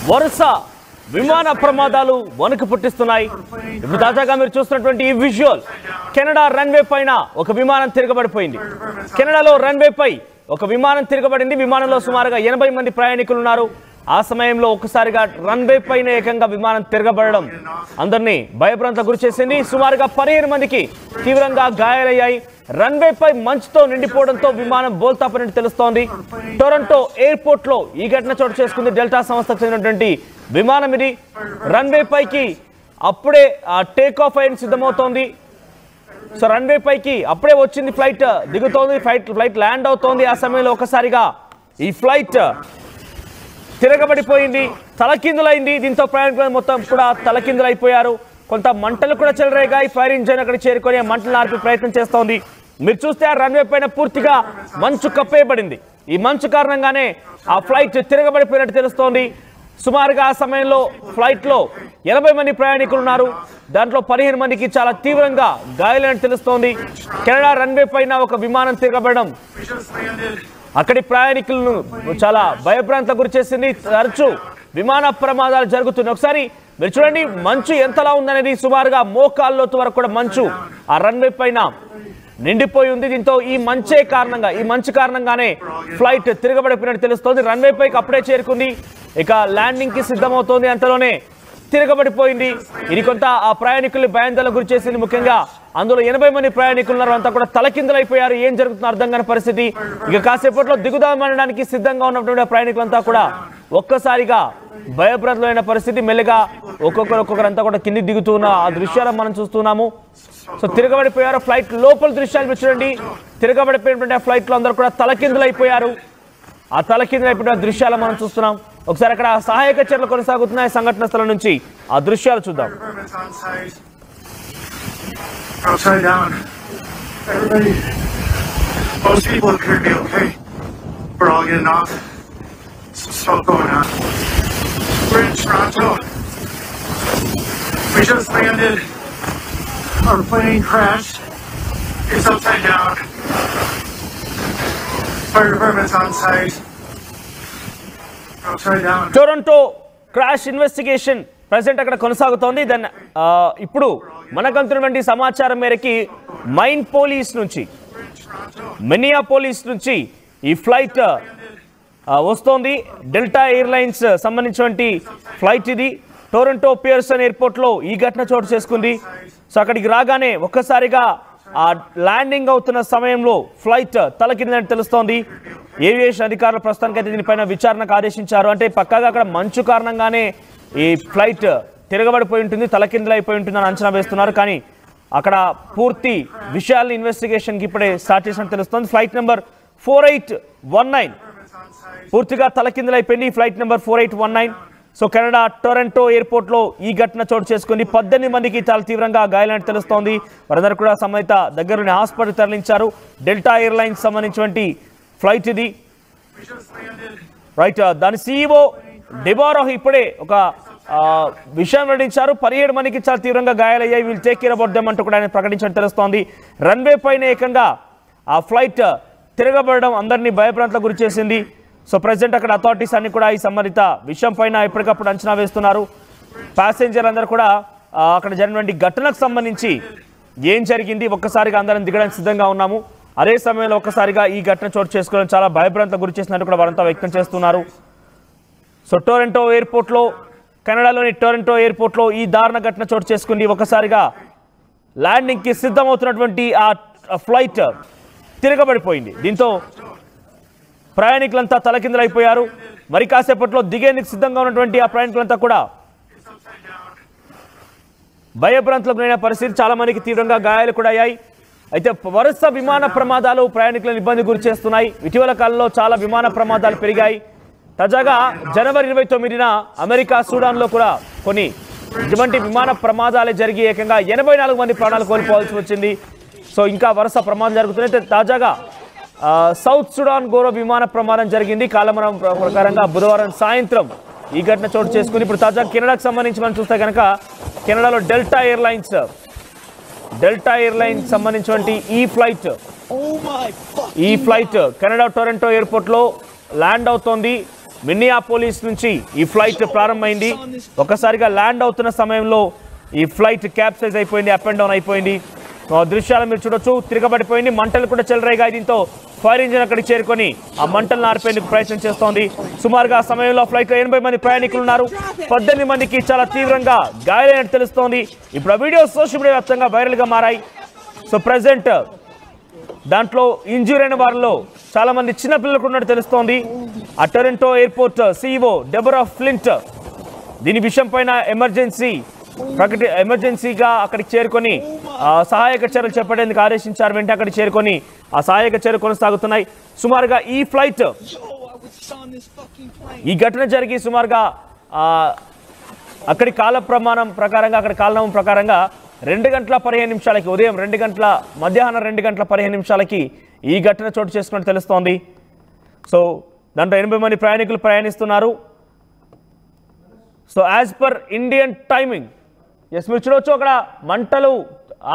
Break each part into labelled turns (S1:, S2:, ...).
S1: వరుస విమాన ప్రమాదాలు వణుకు పుట్టిస్తున్నాయి. ఇప్పుడు తాజాగా మీరు చూస్తున్నటువంటి ఈ విజువల్ కెనడా రన్వే పైన ఒక విమానం తిరగబడిపోయింది. కెనడాలో రన్వే పై ఒక విమానం తిరగబడింది. విమానంలో సుమారుగా 80 మంది ప్రయాణికులు ఉన్నారు. ఆ సమయంలో ఒక్కసారిగా రన్వే పైన ఏకంగా విమానం తిరగబడడం అందరినీ భయభ్రాంతకు గురిచేసింది. సుమారుగా 15 మందికి తీవ్రంగా గాయాలయ్యాయి. రన్వే పై మంచుతో నిండిపోవడంతో విమానం బోల్తాపడినట్టు తెలుస్తోంది. టొరంటో ఎయిర్పోర్ట్ లో ఈ ఘటన చోటు చేసుకుంది. డెల్టా సంస్థకు చెందినటువంటి విమానం ఇది. రన్వే పైకి అప్పుడే టేక్ ఆఫ్ అయ్యి సిద్ధమవుతోంది. సో రన్వే పైకి అప్పుడే వచ్చింది, ఫ్లైట్ దిగుతోంది, ఫ్లైట్ ల్యాండ్ అవుతోంది. ఆ సమయంలో ఒకసారిగా ఈ ఫ్లైట్ తిరగబడిపోయింది, తలకిందులైంది. దీంతో ప్రయాణికులు మొత్తం కూడా తలకిందులైపోయారు. కొంత మంటలు కూడా చెలరేగాయి. ఫైర్ ఇంజిన్ అక్కడ చేరుకొని మంటలు ఆర్పే ప్రయత్నం చేస్తోంది. మీరు చూస్తే ఆ రన్వే పైన పూర్తిగా మంచు కప్పేయబడింది. ఈ మంచు కారణంగానే ఆ ఫ్లైట్ తిరగబడిపోయినట్టు తెలుస్తోంది. సుమారుగా ఆ సమయంలో ఫ్లైట్లో 80 మంది ప్రయాణికులు ఉన్నారు. దాంట్లో 15 మందికి చాలా తీవ్రంగా గాయాలైనట్టు తెలుస్తోంది. కెనడా రన్వే పైన ఒక విమానం తిరగబడడం అక్కడి ప్రయాణికులను చాలా భయభ్రాంతకు గురిచేసింది. తరచూ విమాన ప్రమాదాలు జరుగుతున్నాయి. ఒకసారి మీరు చూడండి, మంచు ఎంతలా ఉందనేది. సుమారుగా మోకాళ్ళలోతు వరకు కూడా మంచు ఆ రన్వే పైన నిండిపోయి ఉంది. దీంతో ఈ మంచు కారణంగానే ఫ్లైట్ తిరగబడిపోయినట్టు తెలుస్తోంది. రన్వే పైకి అప్పుడే చేరుకుంది, ఇక ల్యాండింగ్ కి సిద్ధమవుతోంది. అంతలోనే తిరగబడిపోయింది. ఇది కొంత ఆ ప్రయాణికుల్ని భయాందోళనకు గురి చేసింది. ముఖ్యంగా అందులో 80 మంది ప్రయాణికులు ఉన్నారు. అంతా కూడా తలకిందులైపోయారు. ఏం జరుగుతుందో అర్థం కాని పరిస్థితి. ఇక కాసేపట్లో దిగుదామనడానికి సిద్ధంగా ఉన్నటువంటి ప్రయాణికులంతా కూడా ఒక్కసారిగా భయభ్రాంతులైన పరిస్థితి. మెల్లగా ఒక్కొక్కరంతా కూడా కింది దిగుతున్న ఆ దృశ్యాలను మనం చూస్తున్నాము. సో తిరగబడిపోయారు. ఫ్లైట్ లోపల దృశ్యాలు చూడండి. తిరగబడిపోయినటువంటి ఫ్లైట్ లో అందరూ కూడా తలకిందులైపోయారు. ఆ తలకిందులైపోయిన దృశ్యాలు మనం చూస్తున్నాం. ఒకసారి అక్కడ సహాయక చర్యలు కొనసాగుతున్నాయి. సంఘటన స్థలం నుంచి ఆ దృశ్యాలు చూద్దాం.
S2: Most people appear to be okay. We're all getting off. Some stuff going on. We're in Toronto. We just landed. Our plane crashed. It's upside down. Fire department's on site. Upside down.
S1: Toronto crash investigation present అక్కడ కొనసాగుతోంది. దాన్ని ఇప్పుడు మనకంతున్నటువంటి సమాచారం మేరకి Minneapolis నుంచి ఈ flight వస్తోంది. Delta airlines సంబంధించినటువంటి ఫ్లైట్ ఇది. టొరంటో పియర్సన్ ఎయిర్పోర్ట్లో ఈ ఘటన చోటు చేసుకుంది. సో అక్కడికి రాగానే ఒక్కసారిగా ఆ ల్యాండింగ్ అవుతున్న సమయంలో ఫ్లైట్ తలకిందని తెలుస్తోంది. ఏవియేషన్ అధికారులు ప్రస్తుతానికైతే దీనిపైన విచారణకు ఆదేశించారు. అంటే పక్కాగా అక్కడ మంచు కారణంగానే ఈ ఫ్లైట్ తిరగబడిపోయి ఉంటుంది, తలకిందులైపోయి ఉంటుందని అంచనా వేస్తున్నారు. కానీ అక్కడ పూర్తి విషయాలను ఇన్వెస్టిగేషన్కి ఇప్పుడే స్టార్ట్ చేసినట్టు తెలుస్తుంది. ఫ్లైట్ నెంబర్ 4819 పూర్తిగా తలకిందులైపోయింది. Flight number 4819. So Canada Toronto ఎయిర్పోర్ట్లో ఈ ఘటన చోటు చేసుకుంది. 18 మందికి చాలా తీవ్రంగా గాయాలని తెలుస్తోంది. వారందరూ కూడా సంబంధిత దగ్గరలోని హాస్పిటల్ తరలించారు. డెల్టా ఎయిర్లైన్స్ సంబంధించినటువంటి ఫ్లైట్ ఇది. రైట్, దాని CEO డెబారోహ్ ఇప్పుడే ఒక విషయం వెల్లడించారు. 17 మందికి చాలా తీవ్రంగా గాయాలయ్యాయి. We'll take care about them అంటూ కూడా ఆయన ప్రకటించడం తెలుస్తోంది. రన్వే పైన ఏకంగా ఆ ఫ్లైట్ తిరగబడడం అందరినీ భయభ్రాంతలకు గురి చేసింది. సో ప్రెసెంట్ అక్కడ అథారిటీస్ అన్ని కూడా ఈ సంబంధిత విషయం పైన ఎప్పటికప్పుడు అంచనా వేస్తున్నారు. ప్యాసింజర్లు అందరూ కూడా అక్కడ జరిగినటువంటి ఘటనకు సంబంధించి ఏం జరిగింది ఒక్కసారిగా అందరం దిగడానికి సిద్ధంగా ఉన్నాము. అదే సమయంలో ఒక్కసారిగా ఈ ఘటన చోటు చేసుకోవడం చాలా భయభ్రాంతకు గురి చేసినట్టు కూడా వారంతా వ్యక్తం చేస్తున్నారు. సో టొరంటో ఎయిర్పోర్ట్లో, కెనడాలోని టొరంటో ఎయిర్పోర్ట్లో ఈ దారుణ ఘటన చోటు చేసుకుంది. ఒకసారిగా ల్యాండింగ్కి సిద్ధమవుతున్నటువంటి ఆ ఫ్లైట్ తిరగబడిపోయింది. దీంతో ప్రయాణికులంతా తలకిందులైపోయారు. మరి కాసేపట్లో దిగేందుకు సిద్ధంగా ఉన్నటువంటి ఆ ప్రయాణికులంతా కూడా భయభ్రాంతులకు గురైన పరిస్థితి. చాలా మందికి తీవ్రంగా గాయాలు కూడా అయ్యాయి. అయితే వరుస విమాన ప్రమాదాలు ప్రయాణికులను ఇబ్బంది గురి చేస్తున్నాయి. ఇటీవల కాలంలో చాలా విమాన ప్రమాదాలు పెరిగాయి. తాజాగా జనవరి 29న అమెరికా సూడాన్లో కూడా కొన్ని ఇటువంటి విమాన ప్రమాదాలు జరిగి ఏకంగా 84 మంది ప్రాణాలు కోల్పోవాల్సి వచ్చింది. సో ఇంకా వరుస ప్రమాదాలు జరుగుతున్నాయి. తాజాగా సౌత్ సుడాన్ గౌరవ విమాన ప్రమాదం జరిగింది. కాలమరం ప్రకారంగా బుధవారం సాయంత్రం ఈ ఘటన చోటు చేసుకుని ఇప్పుడు తాజాగా కెనడాకు సంబంధించి మనం చూస్తే కనుక కెనడాలో డెల్టా ఎయిర్లైన్స్ సంబంధించినటువంటి ఈ ఫ్లైట్ కెనడా టొరంటో ఎయిర్పోర్ట్లో ల్యాండ్ అవుతోంది. మిన్నియాపోలిస్ నుంచి ఈ ఫ్లైట్ ప్రారంభమైంది. ఒక్కసారిగా ల్యాండ్ అవుతున్న సమయంలో ఈ ఫ్లైట్ క్యాప్సైజ్ అయిపోయింది, అప్ అండ్ డౌన్ అయిపోయింది. దృశ్యాలు మీరు చూడొచ్చు, తిరగబడిపోయింది, మంటలు కూడా చెలరేగాయి. దీంతో ఫైర్ ఇంజిన్ అక్కడికి చేరుకొని ఆ మంటలను ఆర్పేందుకు ప్రయత్నం చేస్తోంది. సుమారుగా ఆ సమయంలో ఫ్లైట్లో 80 మంది ప్రయాణికులు ఉన్నారు. 18 మందికి చాలా తీవ్రంగా గాయాలైనట్టు తెలుస్తోంది. ఇప్పుడు ఆ వీడియో సోషల్ మీడియా వ్యాప్తంగా వైరల్గా మారాయి. సో ప్రజెంట్ దాంట్లో ఇంజ్యూర్ అయిన వారిలో చాలా మంది చిన్నపిల్లలకు ఉన్నట్టు తెలుస్తోంది. ఆ Toronto airport CEO Deborah flint దీని విషయం పైన ఎమర్జెన్సీగా అక్కడికి చేరుకొని సహాయక చర్యలు చేపట్టేందుకు ఆదేశించారు. వెంటనే అక్కడికి చేరుకొని ఆ సహాయక చర్యలు కొనసాగుతున్నాయి. సుమారుగా ఈ ఫ్లైట్ ఈ ఘటన జరిగి సుమారుగా అక్కడి కాలనామం ప్రకారంగా 2 గంటల 15 నిమిషాలకి ఉదయం 2 గంటల మధ్యాహ్నం 2 గంటల 15 నిమిషాలకి ఈ ఘటన చోటు చేసుకున్నట్టు తెలుస్తోంది. సో దాంట్లో 80 మంది ప్రయాణికులు ప్రయాణిస్తున్నారు. So as per Indian timing మీరు చూడొచ్చు, అక్కడ మంటలు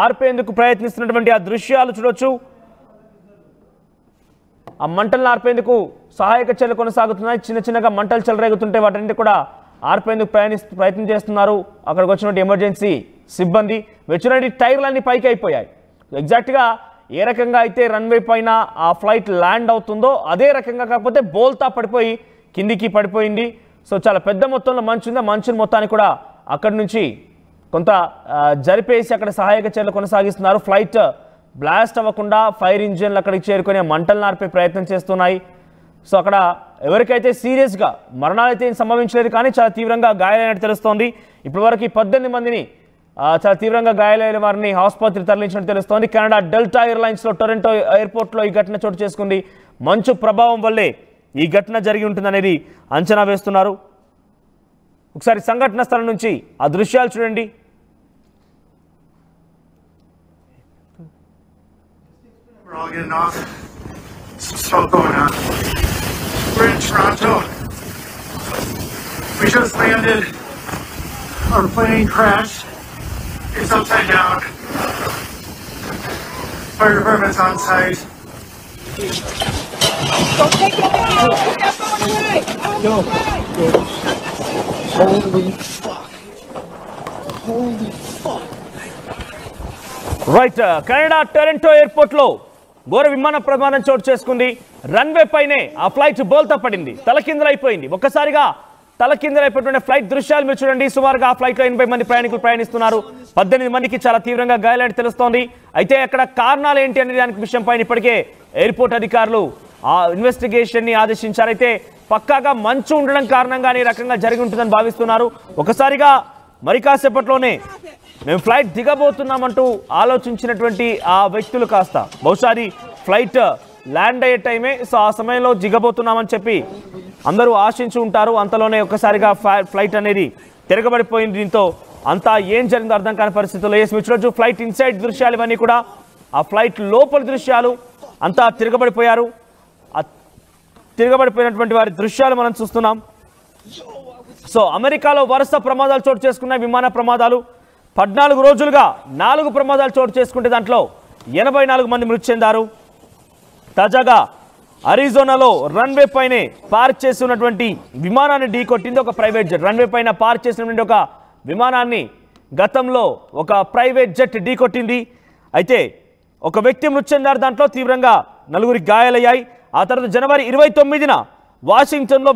S1: ఆర్పేందుకు ప్రయత్నిస్తున్నటువంటి ఆ దృశ్యాలు చూడొచ్చు. ఆ మంటలను ఆర్పేందుకు సహాయక చర్యలు కొనసాగుతున్నాయి. చిన్నగా మంటలు చెలరేగుతుంటే వాటిని కూడా ఆర్పేందుకు ప్రయత్నం చేస్తున్నారు అక్కడికి వచ్చినటువంటి ఎమర్జెన్సీ సిబ్బంది. వచ్చినటువంటి టైర్లన్నీ పైకి అయిపోయాయి. ఎగ్జాక్ట్గా ఏ రకంగా అయితే రన్వే పైన ఆ ఫ్లైట్ ల్యాండ్ అవుతుందో అదే రకంగా, కాకపోతే బోల్తా పడిపోయి కిందికి పడిపోయింది. సో చాలా పెద్ద మొత్తంలో మంచు ఉంది. ఆ మంచుని మొత్తాన్ని కూడా అక్కడి నుంచి కొంత జరిపేసి అక్కడ సహాయక చర్యలు కొనసాగిస్తున్నారు. ఫ్లైట్ బ్లాస్ట్ అవ్వకుండా ఫైర్ ఇంజిన్లు అక్కడికి చేరుకొని మంటలను ఆర్పే ప్రయత్నం చేస్తున్నాయి. సో అక్కడ ఎవరికైతే సీరియస్గా మరణాలు అయితే సంభవించలేదు, కానీ చాలా తీవ్రంగా గాయాలైనట్టు తెలుస్తోంది. ఇప్పటివరకు 18 మందిని చాలా తీవ్రంగా గాయాలైన వారిని ఆసుపత్రికి తరలించినట్టు తెలుస్తోంది. కెనడా డెల్టా ఎయిర్లైన్స్లో టొరంటో ఎయిర్పోర్ట్లో ఈ ఘటన చోటు చేసుకుంది. మంచు ప్రభావం వల్లే ఈ ఘటన జరిగి ఉంటుందనేది అంచనా వేస్తున్నారు. ఒకసారి సంఘటన స్థలం నుంచి ఆ దృశ్యాలు చూడండి.
S2: We're all getting off. Some stuff going on. We're in Toronto. We just landed. Our plane crashed. It's upside down. Fire department's on site.
S3: Don't take it down! Get that phone away! Go! Holy fuck. Holy fuck.
S1: Right, Canada Toronto ఎయిర్పోర్ట్లో ఘోర విమాన ప్రమాదం చోటు చేసుకుంది. Runway పైనే ఆ flight బోల్తా పడింది, తలకిందులైపోయింది. ఒక్కసారిగా తలకిందులైపోయిన ఫ్లైట్ దృశ్యాలు మీరు చూడండి. సుమారుగా ఆ ఫ్లైట్లో 80 మంది ప్రయాణికులు ప్రయాణిస్తున్నారు. 18 మందికి చాలా తీవ్రంగా గాయాలని తెలుస్తోంది. అయితే అక్కడ కారణాలు ఏంటి అనే దానికి విషయం పైన ఇప్పటికే ఎయిర్పోర్ట్ అధికారులు ఆ ఇన్వెస్టిగేషన్ని ఆదేశించారు. అయితే పక్కాగా మంచు ఉండడం కారణంగానే ఈ రకంగా జరిగి ఉంటుందని భావిస్తున్నారు. ఒకసారిగా మరి కాసేపట్లోనే మేము ఫ్లైట్ దిగబోతున్నామంటూ ఆలోచించినటువంటి ఆ వ్యక్తులు కాస్త బహుశా అది ఫ్లైట్ ల్యాండ్ అయ్యే టైమే. సో ఆ సమయంలో దిగబోతున్నామని చెప్పి అందరూ ఆశించి ఉంటారు. అంతలోనే ఒక్కసారిగా ఫ్లైట్ అనేది తిరగబడిపోయింది. దీంతో అంతా ఏం జరిగిందో అర్థం కాని పరిస్థితుల్లో మీరు చూడొచ్చు ఫ్లైట్ ఇన్సైడ్ దృశ్యాలు ఇవన్నీ కూడా. ఆ ఫ్లైట్ లోపలి దృశ్యాలు అంతా తిరగబడిపోయారు. ఆ తిరగబడిపోయినటువంటి వారి దృశ్యాలు మనం చూస్తున్నాం. సో అమెరికాలో వరుస ప్రమాదాలు చోటు చేసుకున్న విమాన ప్రమాదాలు 14 రోజులుగా 4 ప్రమాదాలు చోటు చేసుకుంటే దాంట్లో 84 మంది మృతి చెందారు. తాజాగా అరిజోనాలో రన్వే పైనే పార్క్ చేసి ఉన్నటువంటి విమానాన్ని ఢీకొట్టింది ఒక ప్రైవేట్ జెట్. రన్వే పైన పార్క్ చేసినటువంటి ఒక విమానాన్ని గతంలో ఒక ప్రైవేట్ జెట్ ఢీకొట్టింది. అయితే ఒక వ్యక్తి మృతి చెందారు. దాంట్లో తీవ్రంగా 4 గాయాలయ్యాయి. ఆ తర్వాత జనవరి 29న వాషింగ్టన్లో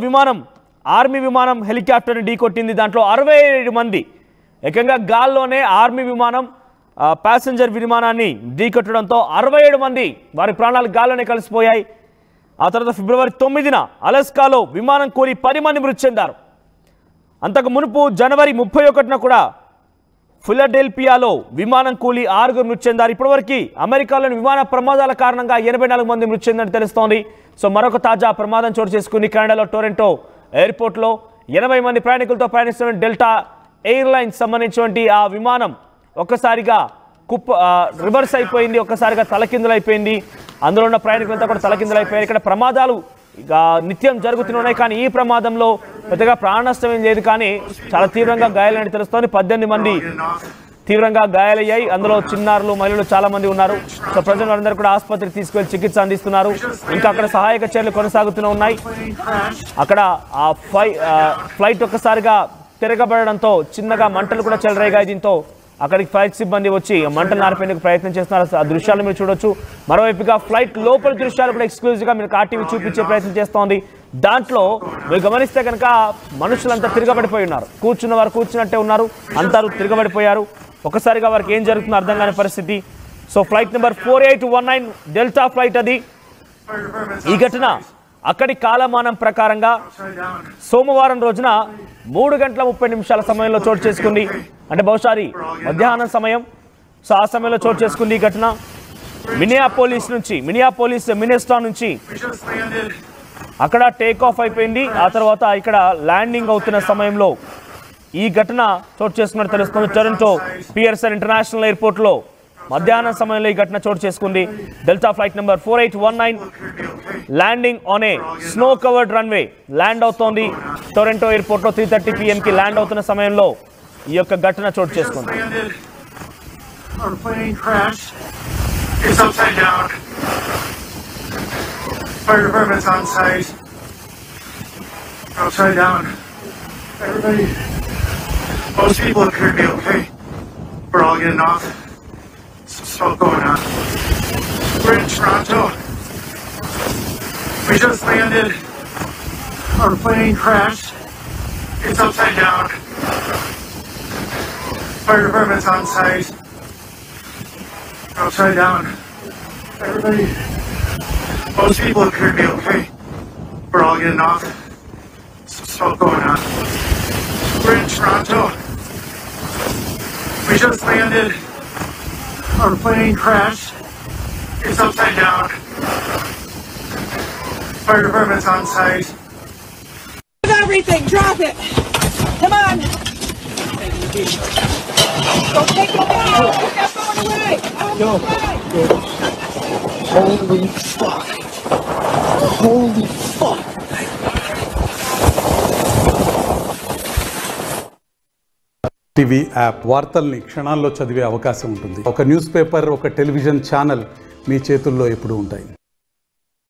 S1: ఆర్మీ విమానం హెలికాప్టర్ని ఢీకొట్టింది. దాంట్లో 67 మంది ఏకంగా గాల్లోనే ఆర్మీ విమానం ప్యాసింజర్ విమానాన్ని ఢీకొట్టడంతో 67 మంది వారి ప్రాణాలు గాల్లోనే కలిసిపోయాయి. ఆ తర్వాత ఫిబ్రవరి 9న అలస్కాలో విమానం కూలి 10 మంది మృతి చెందారు. అంతకు మునుపు జనవరి 31న కూడా ఫిలడెల్ఫియాలో విమానం కూలి 6 మృతి చెందారు. ఇప్పటివరకు అమెరికాలోని విమాన ప్రమాదాల కారణంగా 84 మంది మృతి చెందని తెలుస్తోంది. సో మరొక తాజా ప్రమాదం చోటు చేసుకుంది కెనడాలో టొరంటో ఎయిర్పోర్ట్లో. 80 మంది ప్రయాణికులతో ప్రయాణిస్తున్న డెల్టా ఎయిర్లైన్స్ సంబంధించినటువంటి ఆ విమానం ఒక్కసారిగా రివర్స్ అయిపోయింది, ఒక్కసారిగా తలకిందులైపోయింది. అందులో ఉన్న ప్రయాణికులంతా కూడా తలకిందులైపోయారు. ఇక్కడ ప్రమాదాలు నిత్యం జరుగుతున్నాయి, కానీ ఈ ప్రమాదంలో పెద్దగా ప్రాణ నష్టం ఏం లేదు, కానీ చాలా తీవ్రంగా గాయాలని తెలుస్తోంది. 18 మంది తీవ్రంగా గాయాలయ్యాయి. అందులో చిన్నారులు, మహిళలు చాలా మంది ఉన్నారు. సో ప్రజలు అందరూ కూడా ఆసుపత్రికి తీసుకెళ్లి చికిత్స అందిస్తున్నారు. ఇంకా అక్కడ సహాయక చర్యలు కొనసాగుతూనే ఉన్నాయి. అక్కడ ఆ ఫ్లైట్ ఒక్కసారిగా తిరగబడడంతో చిన్నగా మంటలు కూడా చెలరేగాయి. దీంతో అక్కడికి ఫైర్ సిబ్బంది వచ్చి మంటలు ఆర్పేందుకు ప్రయత్నం చేస్తున్నారు. ఆ దృశ్యాలు మీరు చూడొచ్చు. మరోవైపుగా ఫ్లైట్ లోపల దృశ్యాలు కూడా ఎక్స్క్లూజివ్గా మీరు ఆర్టీవీ చూపించే ప్రయత్నం చేస్తోంది. దాంట్లో మీరు గమనిస్తే కనుక మనుషులంతా తిరగబడిపోయి ఉన్నారు. కూర్చున్న వారు కూర్చున్నట్టే ఉన్నారు, అందరూ తిరగబడిపోయారు. ఒకసారిగా వారికి ఏం జరుగుతుందో అర్థం కాని పరిస్థితి. So flight number 4819 delta flight అది. ఈ ఘటన అక్కడి కాలమానం ప్రకారంగా సోమవారం రోజున 3:30 సమయంలో చోటు చేసుకుంది. అంటే బహుశా మధ్యాహ్నం సమయం. సో ఆ సమయంలో చోటు చేసుకుంది ఈ ఘటన. మినియాపోలిస్ మినెస్టా నుంచి అక్కడ టేక్ ఆఫ్ అయిపోయింది. ఆ తర్వాత ఇక్కడ ల్యాండింగ్ అవుతున్న సమయంలో ఈ ఘటన చోటు చేసుకున్నట్టు తెలుస్తుంది. టొరంటో పియర్సన్ ఇంటర్నేషనల్ ఎయిర్పోర్ట్లో మధ్యాహ్నం సమయంలో ఈ ఘటన చోటు చేసుకుంది. Delta flight number 4819 landing on a snow covered runway land అవుతోంది. టొరంటో ఎయిర్పోర్ట్లో 3:30 PM ల్యాండ్ అవుతున్న సమయంలో ఈ యొక్క ఘటన చోటు చేసుకుంది.
S2: Our plane crashed. It's upside down. Fire department's on site. Upside down. Everybody, most people appear to be okay. We're all getting off. Some smoke going on. We're in Toronto. We just landed. Our plane crashed. It's upside down. Fire department's on site. Upside down. Everybody, most people appear to be okay. We're all getting off. Some smoke going on. We're in Toronto. We just landed. Our plane crashed. It's upside down. Fire department's on site.
S3: Everything, drop it. Come on. Don't take it down. Get that phone away.
S4: Yo. Holy fuck. Holy fuck.
S5: TV app వార్తల్ని క్షణాల్లో చదివే అవకాశం ఉంటుంది. ఒక newspaper, ఒక television channel మీ చేతుల్లో ఎప్పుడూ ఉంటాయి.